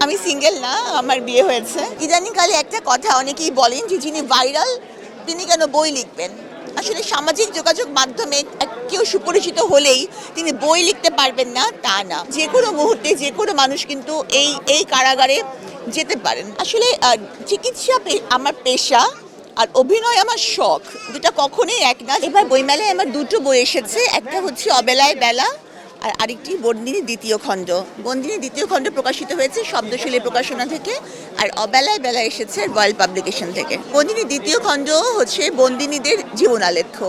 আমি সিঙ্গেল না, আমার বিয়ে হয়েছে। ইদানিংকালে একটা কথা অনেকেই বলেন যে যিনি ভাইরাল তিনি কেন বই লিখবেন। আসলে সামাজিক যোগাযোগ মাধ্যমে কেউ সুপরিচিত হলেই তিনি বই লিখতে পারবেন না তা না। যে কোনো মুহূর্তে যে কোনো মানুষ কিন্তু এই কারাগারে যেতে পারেন। আসলে চিকিৎসা আমার পেশা আর অভিনয় আমার শখ, দুটা কখনোই এক না। এবার বইমেলায় আমার দুটো বই এসেছে, একটা হচ্ছে অবেলায় বেলা আর আরেকটি বন্দিনী দ্বিতীয় খণ্ড। বন্দিনী দ্বিতীয় খণ্ড প্রকাশিত হয়েছে শব্দশৈলী প্রকাশনা থেকে, আর অবেলায় বেলা এসেছে রয়্যাল পাবলিকেশন থেকে। বন্দিনী দ্বিতীয় খণ্ড হচ্ছে বন্দিনীদের জীবনালেখ্য।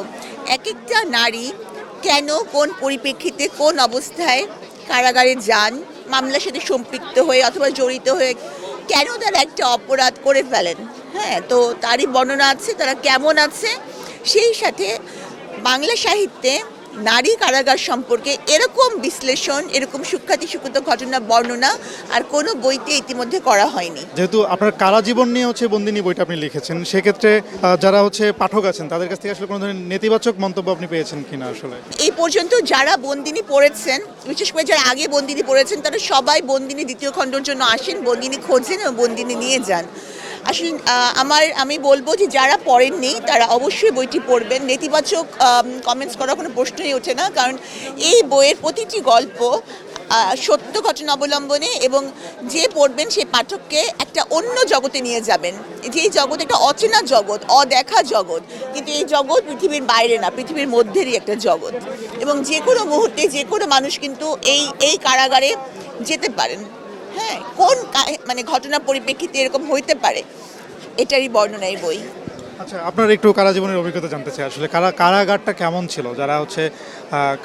এক একটা নারী কেন, কোন পরিপ্রেক্ষিতে, কোন অবস্থায় কারাগারে যান, মামলার সাথে সম্পৃক্ত হয়ে অথবা জড়িত হয়ে কেন তারা একটা অপরাধ করে ফেলেন। হ্যাঁ, তো তারই বর্ণনা আছে, তারা কেমন আছে। সেই সাথে বাংলা সাহিত্যে নারী কারাগার সম্পর্কে এরকম বিশ্লেষণ, এরকম সুখ্যাত ঘটনা বর্ণনা আর কোনো বইতে ইতিমধ্যে করা হয়নি। যেহেতু আপনার কারা জীবন নিয়ে হচ্ছে বন্দিনী বইটা আপনি লিখেছেন, সেক্ষেত্রে যারা হচ্ছে পাঠক আছেন তাদের কাছ থেকে আসলে কোনো ধরনের নেতিবাচক মন্তব্য আপনি পেয়েছেন কিনা? আসলে এই পর্যন্ত যারা বন্দিনী পড়েছেন, বিশেষ করে যারা আগে বন্দিনী পড়েছেন, তারা সবাই বন্দিনী দ্বিতীয় খণ্ডের জন্য আসেন, বন্দিনী খোঁজেন এবং বন্দিনী নিয়ে যান। আসলে আমি বলবো যে যারা পড়েননি তারা অবশ্যই বইটি পড়বেন। নেতিবাচক কমেন্টস করার কোনো প্রশ্নই ওঠে না, কারণ এই বইয়ের প্রতিটি গল্প সত্য ঘটনা অবলম্বনে, এবং যে পড়বেন সেই পাঠককে একটা অন্য জগতে নিয়ে যাবেন। যেই জগৎ একটা অচেনা জগৎ, অদেখা জগৎ, কিন্তু এই জগৎ পৃথিবীর বাইরে না, পৃথিবীর মধ্যেরই একটা জগৎ। এবং যে কোনো মুহূর্তে যে কোনো মানুষ কিন্তু এই কারাগারে যেতে পারেন। হ্যাঁ, কোন মানে ঘটনা পরিপ্রেক্ষিতে এরকম হইতে পারে, এটারই বর্ণনা এই বই। আচ্ছা, আপনার একটু কারা জীবনের অভিজ্ঞতা জানতে চাই। আসলে কারাগারটা কেমন ছিল? যারা হচ্ছে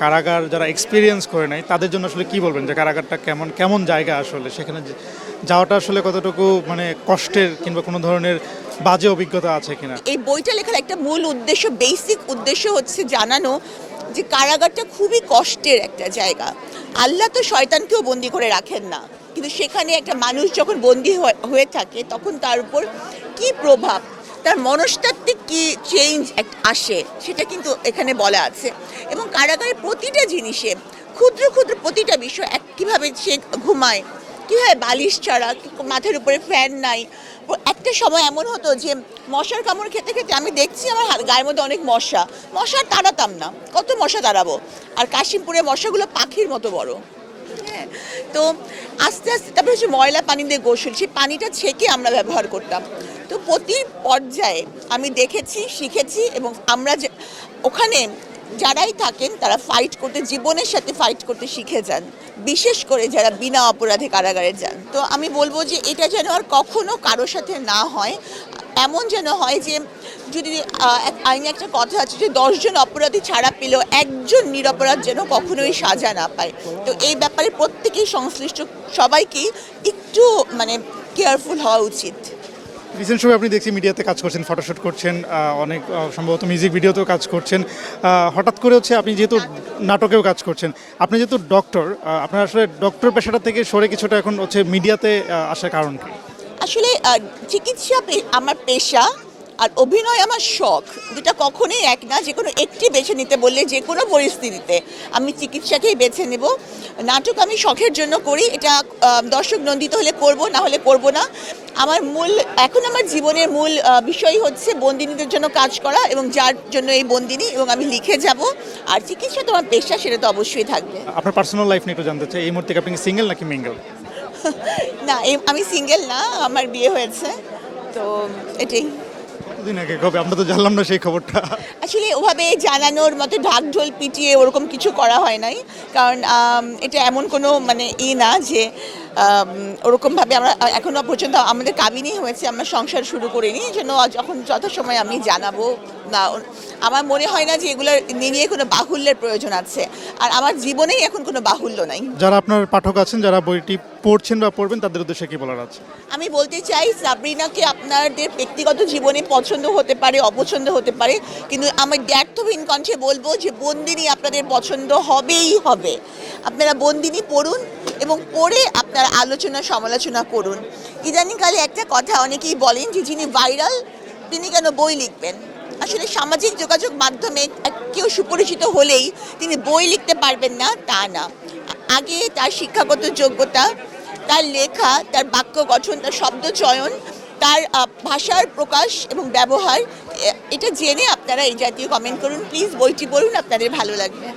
কারাগার যারা এক্সপিরিয়েন্স করে নাই তাদের জন্য আসলে কি বলবেন, যে কারাগারটা কেমন জায়গা, আসলে সেখানে যাওয়াটা আসলে কতটুকু মানে কষ্টের কিংবা কোনো ধরনের বাজে অভিজ্ঞতা আছে কিনা? এই বইটা লেখার একটা মূল উদ্দেশ্য, বেসিক উদ্দেশ্য হচ্ছে জানানো যে কারাগারটা খুবই কষ্টের একটা জায়গা। আল্লাহ তো শয়তানকেও বন্দি করে রাখেন না, কিন্তু সেখানে একটা মানুষ যখন বন্দি হয়ে থাকে তখন তার উপর কি প্রভাব, তার মনস্তাত্ত্বিক কি চেঞ্জ আসে, সেটা কিন্তু এখানে বলা আছে। এবং কারাগারের প্রতিটা জিনিসে ক্ষুদ্র ক্ষুদ্র প্রতিটা বিষয়, কীভাবে সে ঘুমায়, কীভাবে বালিশ ছাড়া, মাথার উপরে ফ্যান নাই। একটা সময় এমন হতো যে মশার কামড় খেতে খেতে আমি দেখছি আমার গায়ের মধ্যে অনেক মশা তাড়াতাম না, কত মশা তাড়াবো। আর কাশিমপুরে মশাগুলো পাখির মতো বড়। হ্যাঁ, তো আস্তে আস্তে তারপরে হচ্ছে ময়লা পানি দিয়ে গোসল, সেই পানিটা ছেঁকে আমরা ব্যবহার করতাম। তো প্রতি পর্যায়ে আমি দেখেছি, শিখেছি, এবং আমরা যে ওখানে যারাই থাকেন তারা ফাইট করতে, জীবনের সাথে ফাইট করতে শিখে যান, বিশেষ করে যারা বিনা অপরাধে কারাগারে যান। তো আমি বলবো যে এটা যেন আর কখনো কারোর সাথে না হয়। এমন যেন হয় যে যদি আইনে একটা কথা আছে যে 10 জন অপরাধী ছাড়া পেলেও একজন নিরপরাধ যেন কখনোই সাজা না পায়। তো এই ব্যাপারে প্রত্যেকেই সংশ্লিষ্ট সবাইকেই একটু মানে কেয়ারফুল হওয়া উচিত। রিসেন্ট সময় আপনি দেখছি মিডিয়াতে কাজ করছেন, ফটোশ্যুট করছেন, অনেক সম্ভবত মিউজিক ভিডিওতেও কাজ করছেন। হঠাৎ করে হচ্ছে আপনি যেহেতু নাটকেও কাজ করছেন, আপনি যেহেতু ডক্টর, আপনার আসলে ডক্টর পেশাটা থেকে সরে কিছুটা এখন হচ্ছে মিডিয়াতে আসার কারণ কি? আসলে চিকিৎসা আমার পেশা আর অভিনয় আমার শখ, দুটা কখনোই এক না। যে কোনো একটি বেছে নিতে বললে যে কোনো পরিস্থিতিতে আমি চিকিৎসাকেই বেছে নেব। নাটক আমি শখের জন্য করি, এটা দর্শক নন্দিত হলে করব, না হলে করব না। এখন আমার জীবনের মূল বিষয় হচ্ছে বন্দিনীদের জন্য কাজ করা, এবং যার জন্য এই বন্দিনী, এবং আমি লিখে যাব। আর চিকিৎসা তো আমার পেশা, সেটা তো অবশ্যই থাকবে। আপনার পার্সোনাল লাইফ নিয়ে একটু জানতে চাই, এই মুহূর্তে আপনি সিঙ্গেল নাকি মিঙ্গেল? না, আমি সিঙ্গেল না, আমার বিয়ে হয়েছে। তো এটাই। কতদিন আগে, কবে? আমরা তো জানলাম না সেই খবরটা। আসলে ওভাবে জানানোর মতো ঢাকঢোল পিটিয়ে ওরকম কিছু করা হয় নাই, কারণ এটা এমন কোনো মানে না যে ওরকমভাবে আমরা এখনও পর্যন্ত আমাদের কাবিনই হয়েছে, আমরা সংসার শুরু করিনি। এই জন্য যখন যথাসময় আমি জানাবো না, আমার মনে হয় না যে এগুলোর নিয়ে কোনো বাহুল্যের প্রয়োজন আছে, আর আমার জীবনেই এখন কোনো বাহুল্য নাই। যারা আপনার পাঠক আছেন, যারা বইটি পড়ছেন বা পড়বেন, তাদের উদ্দেশ্যে কি বলার আছে? আমি বলতে চাই, সাবরিনাকে আপনাদের ব্যক্তিগত জীবনে পছন্দ হতে পারে, অপছন্দ হতে পারে, কিন্তু আমার দ্ব্যর্থহীন কণ্ঠে বলবো যে বন্দিনী আপনাদের পছন্দ হবেই হবে। আপনারা বন্দিনী পড়ুন এবং পড়ে আপনারা আলোচনা সমালোচনা করুন। ইদানিংকালে একটা কথা অনেকেই বলেন যে যিনি ভাইরাল তিনি কেন বই লিখবেন। আসলে সামাজিক যোগাযোগ মাধ্যমে কেউ সুপরিচিত হলেই তিনি বই লিখতে পারবেন না তা না। আগে তার শিক্ষাগত যোগ্যতা, তার লেখা, তার বাক্য গঠন, তার শব্দ চয়ন, তার ভাষার প্রকাশ এবং ব্যবহার, এটা জেনে আপনারা এই জাতীয় কমেন্ট করুন প্লিজ, বইটি পড়ুন, আপনাদের ভালো লাগবে।